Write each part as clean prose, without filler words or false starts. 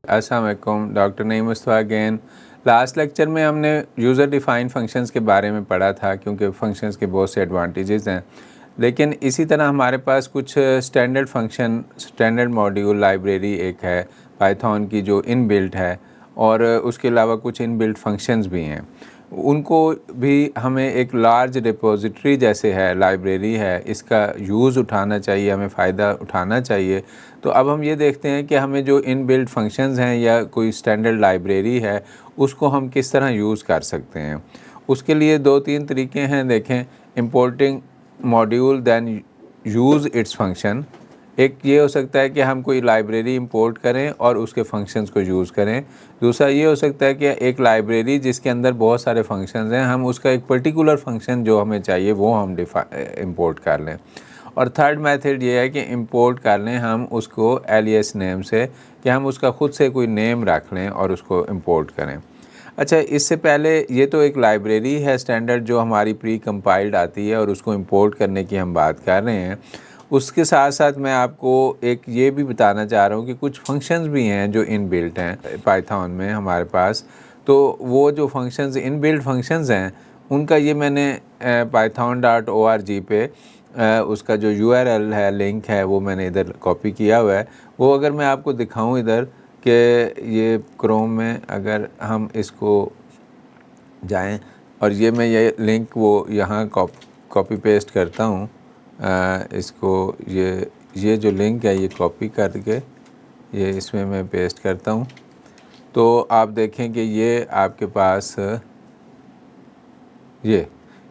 अस्सलाम वालेकुम, doctor Naeem Mustafa again. Last lecture में हमने यूज़र डिफ़ाइंड फंक्शंस के बारे में पढ़ा था, क्योंकि फंक्शंस के बहुत से एडवांटेजेस हैं। लेकिन इसी तरह हमारे पास कुछ standard function, standard module library एक है पाइथन की जो इनबिल्ट है, और उसके अलावा कुछ इनबिल्ट फंक्शंस भी हैं। उनको भी हमें एक लार्ज रिपोजिटरी जैसे है, लाइब्रेरी है, इसका यूज़ उठाना चाहिए, हमें फ़ायदा उठाना चाहिए। तो अब हम ये देखते हैं कि हमें जो इनबिल्ट फंक्शंस हैं या कोई स्टैंडर्ड लाइब्रेरी है, उसको हम किस तरह यूज़ कर सकते हैं। उसके लिए 2-3 तरीके हैं। देखें, importing module then use its function. एक ये हो सकता है कि हम कोई लाइब्रेरी इंपोर्ट करें और उसके फंक्शंस को यूज़ करें। दूसरा ये हो सकता है कि एक लाइब्रेरी जिसके अंदर बहुत सारे फंक्शंस हैं, हम उसका एक पर्टिकुलर फंक्शन जो हमें चाहिए वो हम इंपोर्ट कर लें। और थर्ड मेथड ये है कि इंपोर्ट कर लें हम उसको एलियस नेम से, कि हम उसका ख़ुद से कोई नेम रख लें और उसको इंपोर्ट करें। अच्छा, इससे पहले ये तो एक लाइब्रेरी है स्टैंडर्ड जो हमारी प्री कंपाइल्ड आती है और उसको इंपोर्ट करने की हम बात कर रहे हैं। उसके साथ साथ मैं आपको एक ये भी बताना चाह रहा हूँ कि कुछ फंक्शंस भी हैं जो इनबिल्ट हैं पाइथन में हमारे पास। तो वो जो फंक्शंस इनबिल्ट फंक्शंस हैं, उनका ये मैंने python.org पे उसका जो URL है, लिंक है, वो मैंने इधर कॉपी किया हुआ है। वो अगर मैं आपको दिखाऊं इधर कि ये क्रोम में अगर हम इसको जाएं और ये मैं ये लिंक वो यहाँ कॉपी पेस्ट करता हूँ, इसको ये जो लिंक है ये कॉपी करके ये इसमें मैं पेस्ट करता हूँ। तो आप देखें कि ये आपके पास ये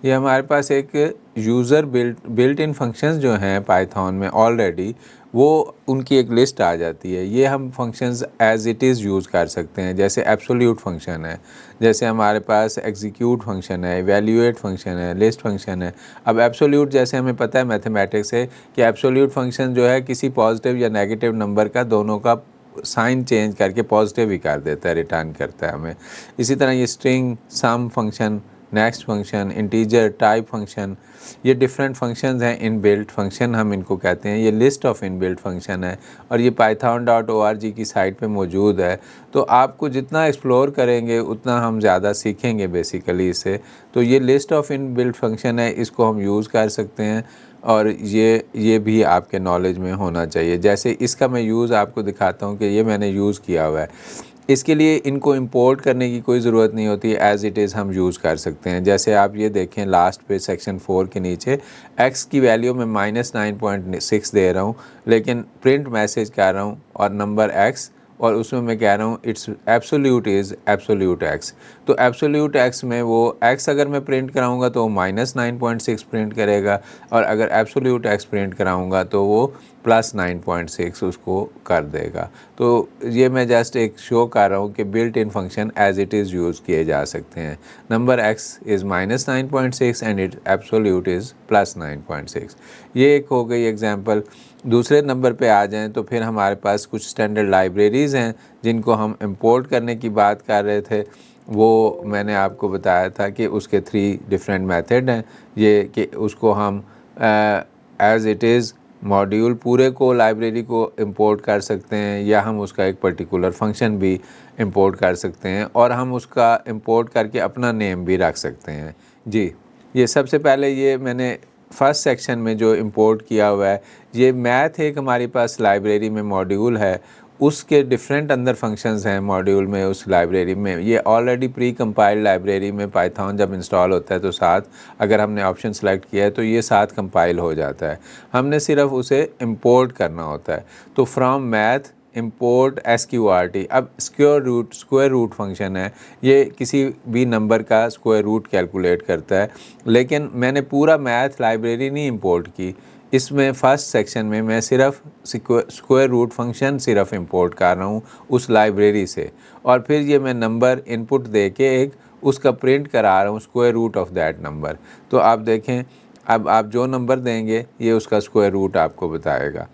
हमारे पास एक यूज़र बिल्ट इन फंक्शंस जो हैं पाइथन में ऑलरेडी, वो उनकी एक लिस्ट आ जाती है। ये हम functions as it is use कर सकते हैं। जैसे एब्सोल्यूट फंक्शन है, जैसे हमारे पास एग्जीक्यूट फंक्शन है, इवैल्यूएट फंक्शन है, लिस्ट फंक्शन है। अब एब्सोल्यूट जैसे हमें पता है मैथमेटिक्स से कि एब्सोल्यूट फंक्शन जो है किसी पॉजिटिव या नेगेटिव नंबर का दोनों का साइन चेंज करके पॉजिटिव ही कर देता है, रिटर्न करता है हमें। इसी तरह ये string, sum function, next function, integer, type function, ये डिफरेंट फंक्शंस हैं। इनबिल्ट फंक्शन हम इनको कहते हैं। ये लिस्ट ऑफ इनबिल्ट फंक्शन है और ये python.org की साइट पे मौजूद है। तो आपको जितना एक्सप्लोर करेंगे उतना हम ज़्यादा सीखेंगे बेसिकली इससे। तो ये लिस्ट ऑफ इनबिल्ट फंक्शन है, इसको हम यूज़ कर सकते हैं और ये भी आपके नॉलेज में होना चाहिए। जैसे इसका मैं यूज़ आपको दिखाता हूँ कि ये मैंने यूज़ किया हुआ है। इसके लिए इनको इंपोर्ट करने की कोई ज़रूरत नहीं होती, एज़ इट इज़ हम यूज़ कर सकते हैं। जैसे आप ये देखें लास्ट पे सेक्शन 4 के नीचे x की वैल्यू में -9.6 दे रहा हूँ, लेकिन प्रिंट मैसेज कर रहा हूँ और नंबर x, और उसमें मैं कह रहा हूँ it's absolute is absolute x। तो एब्सोल्यूट x में वो x अगर मैं प्रिंट कराऊँगा तो वो -9.6 प्रिंट करेगा, और अगर एब्सोल्यूट x प्रिंट कराऊँगा तो वो +9.6 उसको कर देगा। तो ये मैं जस्ट एक शो कर रहा हूँ कि built in function as it is use किए जा सकते हैं। Number x is -9.6 and it absolute is +9.6। ये एक हो गई एग्जांपल। दूसरे नंबर पे आ जाएं तो फिर हमारे पास कुछ स्टैंडर्ड लाइब्रेरीज़ हैं जिनको हम इंपोर्ट करने की बात कर रहे थे। वो मैंने आपको बताया था कि उसके 3 डिफरेंट मेथड हैं। ये कि उसको हम एज़ इट इज़ मॉड्यूल पूरे को, लाइब्रेरी को इंपोर्ट कर सकते हैं, या हम उसका एक पर्टिकुलर फंक्शन भी इंपोर्ट कर सकते हैं, और हम उसका इंपोर्ट करके अपना नेम भी रख सकते हैं। जी, ये सबसे पहले ये मैंने फर्स्ट सेक्शन में जो इंपोर्ट किया हुआ है, ये मैथ एक हमारे पास लाइब्रेरी में मॉड्यूल है, उसके डिफरेंट अंदर फंक्शंस हैं मॉड्यूल में, उस लाइब्रेरी में। ये ऑलरेडी प्री कंपाइल्ड लाइब्रेरी में पाइथन जब इंस्टॉल होता है तो साथ, अगर हमने ऑप्शन सेलेक्ट किया है तो ये साथ कंपाइल हो जाता है। हमने सिर्फ उसे इंपोर्ट करना होता है। तो फ्रॉम मैथ इंपोर्ट SQRT। अब स्क्वायर रूट फंक्शन है, ये किसी भी नंबर का स्क्वायर रूट कैलकुलेट करता है। लेकिन मैंने पूरा मैथ लाइब्रेरी नहीं इंपोर्ट की, इसमें फ़र्स्ट सेक्शन में मैं सिर्फ स्क्वायर रूट फंक्शन सिर्फ इंपोर्ट कर रहा हूँ उस लाइब्रेरी से, और फिर ये मैं नंबर इनपुट दे के एक उसका प्रिंट करा रहा हूँ square root of that number. तो आप देखें, अब आप जो नंबर देंगे ये उसका स्क्वायर रूट आपको बताएगा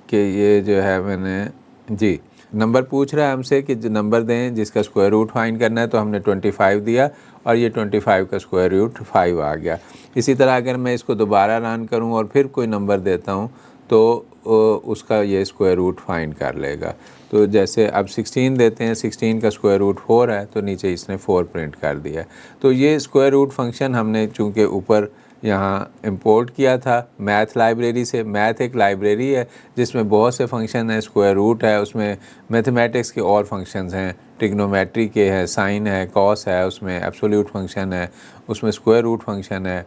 कि ये जो है मैंने जी नंबर पूछ रहा है हमसे कि नंबर दें जिसका स्क्वायर रूट फाइंड करना है, तो हमने 25 दिया और ये 25 का स्क्वायर रूट 5 आ गया। इसी तरह अगर मैं इसको दोबारा रन करूं और फिर कोई नंबर देता हूं तो उसका ये स्क्वायर रूट फाइंड कर लेगा। तो जैसे अब 16 देते हैं, 16 का स्क्वायर रूट 4 है, तो नीचे इसने 4 प्रिंट कर दिया। तो ये स्क्वायर रूट फंक्शन हमने चूँकि ऊपर यहाँ इंपोर्ट किया था मैथ लाइब्रेरी से। मैथ एक लाइब्रेरी है जिसमें बहुत से फंक्शन हैं, स्क्वायर रूट है, उसमें मैथमेटिक्स के और फंक्शंस हैं, ट्रिग्नोमेट्री के हैं, साइन है, कॉस है, उसमें एब्सोल्यूट फंक्शन है, उसमें स्क्वायर रूट फंक्शन है,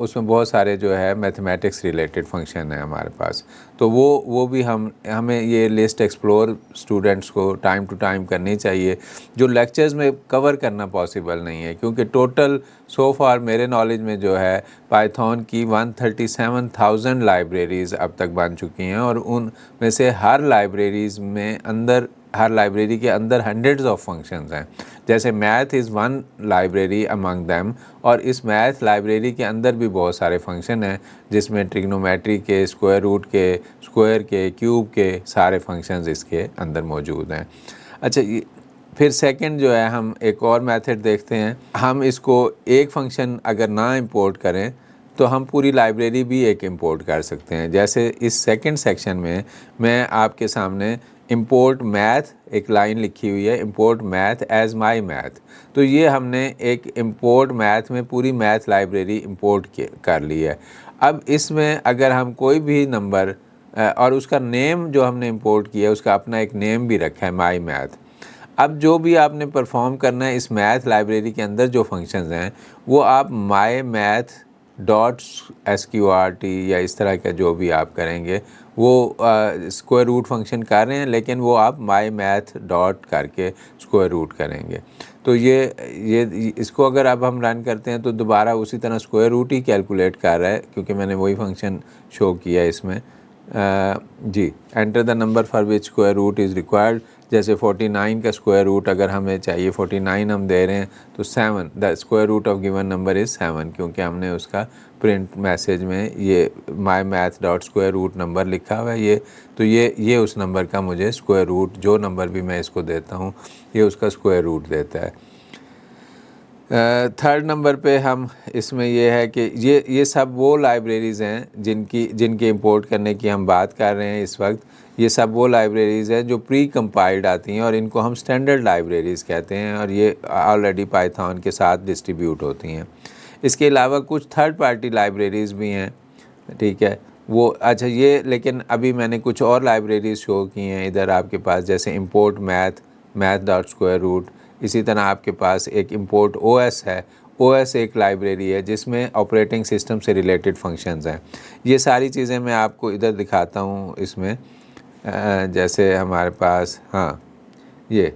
उसमें बहुत सारे जो है मैथमेटिक्स रिलेटेड फंक्शन है हमारे पास। तो वो भी हमें ये लिस्ट एक्सप्लोर स्टूडेंट्स को टाइम टू टाइम करनी चाहिए, जो लेक्चर्स में कवर करना पॉसिबल नहीं है, क्योंकि टोटल सो फार मेरे नॉलेज में जो है पाइथन की 137,000 लाइब्रेरीज़ अब तक बन चुकी हैं, और उनमें से हर लाइब्रेरी के अंदर हंड्रेड्स ऑफ फंक्शंस हैं। जैसे math is one library among them, और इस मैथ लाइब्रेरी के अंदर भी बहुत सारे फंक्शन हैं जिसमें ट्रिग्नोमेट्री के, स्क्वायर रूट के, स्क्वायर के, क्यूब के सारे फंक्शंस इसके अंदर मौजूद हैं। अच्छा, फिर सेकंड जो है हम एक और मेथड देखते हैं। हम इसको एक फंक्शन अगर ना इंपोर्ट करें तो हम पूरी लाइब्रेरी भी एक इंपोर्ट कर सकते हैं। जैसे इस सेकंड सेक्शन में मैं आपके सामने इंपोर्ट मैथ एक लाइन लिखी हुई है, import math as my math. तो ये हमने एक इंपोर्ट मैथ में पूरी मैथ लाइब्रेरी इंपोर्ट कर ली है। अब इसमें अगर हम कोई भी नंबर और उसका नेम जो हमने इंपोर्ट किया है उसका अपना एक नेम भी रखा है, माई मैथ। अब जो भी आपने परफॉर्म करना है इस मैथ लाइब्रेरी के अंदर जो फंक्शंस हैं वो आप माई मैथ डॉट SQRT या इस तरह का जो भी आप करेंगे वो स्क्वायर रूट फंक्शन कर रहे हैं, लेकिन वो आप माई मैथ डॉट करके स्क्वायर रूट करेंगे। तो ये इसको अगर अब हम रन करते हैं तो दोबारा उसी तरह स्क्वायर रूट ही कैलकुलेट कर रहा है, क्योंकि मैंने वही फंक्शन शो किया है इसमें। जी, enter the number for which square root is required. जैसे 49 का स्क्वायर रूट अगर हमें चाहिए, 49 हम दे रहे हैं, तो 7 the square root of given number is 7, क्योंकि हमने उसका प्रिंट मैसेज में ये my math dot square root number लिखा हुआ है। तो ये उस नंबर का मुझे स्क्वायर रूट, जो नंबर भी मैं इसको देता हूँ ये उसका स्क्वायर रूट देता है। थर्ड नंबर पे हम इसमें ये है कि ये सब वो लाइब्रेरीज़ हैं जिनकी इंपोर्ट करने की हम बात कर रहे हैं इस वक्त। ये सब वो लाइब्रेरीज़ हैं जो प्री कंपाइल्ड आती हैं और इनको हम स्टैंडर्ड लाइब्रेरीज़ कहते हैं, और ये ऑलरेडी पाइथन के साथ डिस्ट्रीब्यूट होती हैं। इसके अलावा कुछ थर्ड पार्टी लाइब्रेरीज़ भी हैं, ठीक है वो। अच्छा, ये लेकिन अभी मैंने कुछ और लाइब्रेरीज़ शो की हैं इधर आपके पास, जैसे import math dot square root. इसी तरह आपके पास एक इंपोर्ट OS है। OS एक लाइब्रेरी है जिसमें ऑपरेटिंग सिस्टम से रिलेटेड फंक्शंस हैं। ये सारी चीज़ें मैं आपको इधर दिखाता हूँ इसमें। जैसे हमारे पास, हाँ, ये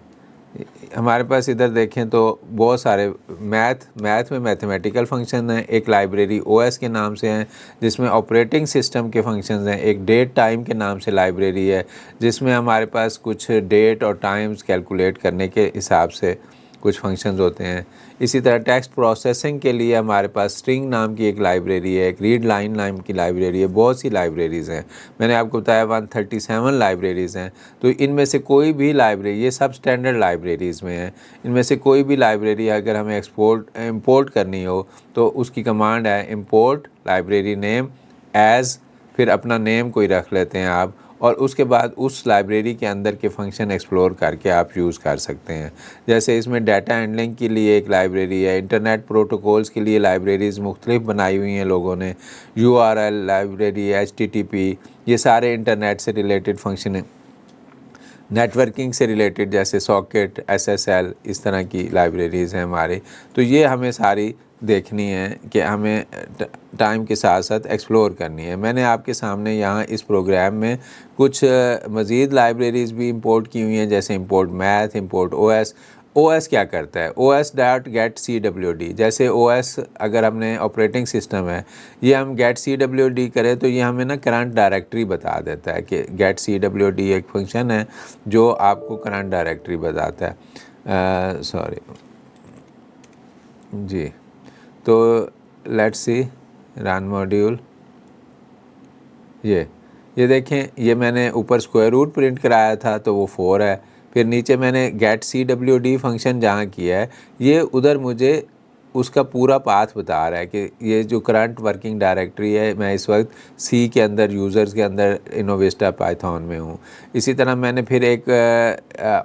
हमारे पास इधर देखें तो बहुत सारे मैथ में मैथमेटिकल फंक्शन हैं। एक लाइब्रेरी OS के नाम से हैं जिसमें ऑपरेटिंग सिस्टम के फंक्शंस हैं। एक डेट टाइम के नाम से लाइब्रेरी है जिसमें हमारे पास कुछ डेट और टाइम्स कैलकुलेट करने के हिसाब से कुछ फंक्शंस होते हैं। इसी तरह टेक्स्ट प्रोसेसिंग के लिए हमारे पास स्ट्रिंग नाम की एक लाइब्रेरी है, एक रीड लाइन नाम की लाइब्रेरी है। बहुत सी लाइब्रेरीज़ हैं, मैंने आपको बताया 137 लाइब्रेरीज़ हैं। तो इनमें से कोई भी लाइब्रेरी, ये सब स्टैंडर्ड लाइब्रेरीज़ में हैं, इनमें से कोई भी लाइब्रेरी अगर हमें इंपोर्ट करनी हो तो उसकी कमांड है इंपोर्ट लाइब्रेरी नेम एज़, फिर अपना नेम कोई रख लेते हैं आप, और उसके बाद उस लाइब्रेरी के अंदर के फंक्शन एक्सप्लोर करके आप यूज़ कर सकते हैं। जैसे इसमें डाटा हैंडलिंग के लिए एक लाइब्रेरी है, इंटरनेट प्रोटोकॉल्स के लिए लाइब्रेरीज़ मुख्तलिफ बनाई हुई हैं लोगों ने, URL लाइब्रेरी, HTTP, ये सारे इंटरनेट से रिलेटेड फंक्शन हैं। नेटवर्किंग से रिलेटेड जैसे सॉकेट, SSL, इस तरह की लाइब्रेरीज़ हैं हमारी। तो ये हमें सारी देखनी है कि हमें टाइम के साथ साथ एक्सप्लोर करनी है। मैंने आपके सामने यहाँ इस प्रोग्राम में कुछ मज़ीद लाइब्रेरीज़ भी इंपोर्ट की हुई हैं, जैसे इंपोर्ट मैथ, इंपोर्ट OS क्या करता है, OS.getCWD। जैसे OS अगर हमने ऑपरेटिंग सिस्टम है, ये हम getCWD करें तो ये हमें ना करंट डायरेक्टरी बता देता है कि getCWD एक फंक्शन है जो आपको करंट डायरेक्टरी बताता है। सॉरी जी, तो लेट्स सी रन मॉड्यूल। ये देखें, ये मैंने ऊपर स्क्वायर रूट प्रिंट कराया था तो वो 4 है। फिर नीचे मैंने getCWD फंक्शन जहाँ किया है, ये उधर मुझे उसका पूरा पाथ बता रहा है कि ये जो करंट वर्किंग डायरेक्टरी है, मैं इस वक्त सी के अंदर, यूज़र्स के अंदर इनोविस्टा पाइथन में हूँ। इसी तरह मैंने फिर एक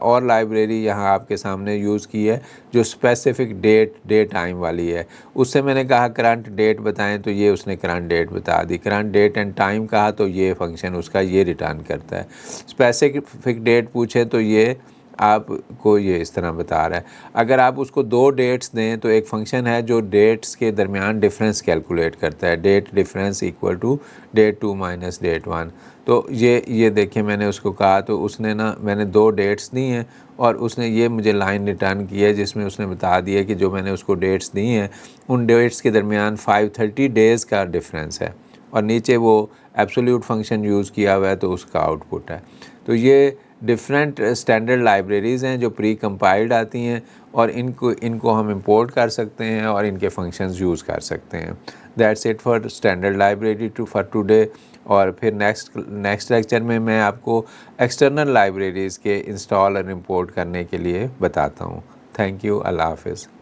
और लाइब्रेरी यहाँ आपके सामने यूज़ की है जो स्पेसिफिक डे टाइम वाली है। उससे मैंने कहा करंट डेट बताएं, तो ये उसने करंट डेट बता दी। करंट डेट एंड टाइम कहा तो ये फंक्शन उसका ये रिटर्न करता है। स्पेसिफिक डेट पूछे तो ये आपको ये इस तरह बता रहा है। अगर आप उसको दो डेट्स दें तो एक फंक्शन है जो डेट्स के दरमियान डिफरेंस कैलकुलेट करता है, date difference equal to date 2 minus date 1। तो ये देखिए मैंने उसको कहा तो उसने ना, मैंने दो डेट्स दी हैं और उसने ये मुझे लाइन रिटर्न की है जिसमें उसने बता दिया कि जो मैंने उसको डेट्स दी हैं उन डेट्स के दरमियान 530 डेज़ का डिफरेंस है, और नीचे वो एब्सोल्यूट फंक्शन यूज़ किया हुआ है तो उसका आउटपुट है। तो ये डिफरेंट स्टैंडर्ड लाइब्रेरीज़ हैं जो प्री कंपाइल्ड आती हैं, और इनको हम इंपोर्ट कर सकते हैं और इनके फंक्शंस यूज़ कर सकते हैं। That's it for standard library for today. और फिर नेक्स्ट लेक्चर में मैं आपको एक्सटर्नल लाइब्रेरीज़ के इंस्टॉल और इंपोर्ट करने के लिए बताता हूँ। Thank you. अल्लाह हाफ़िज़।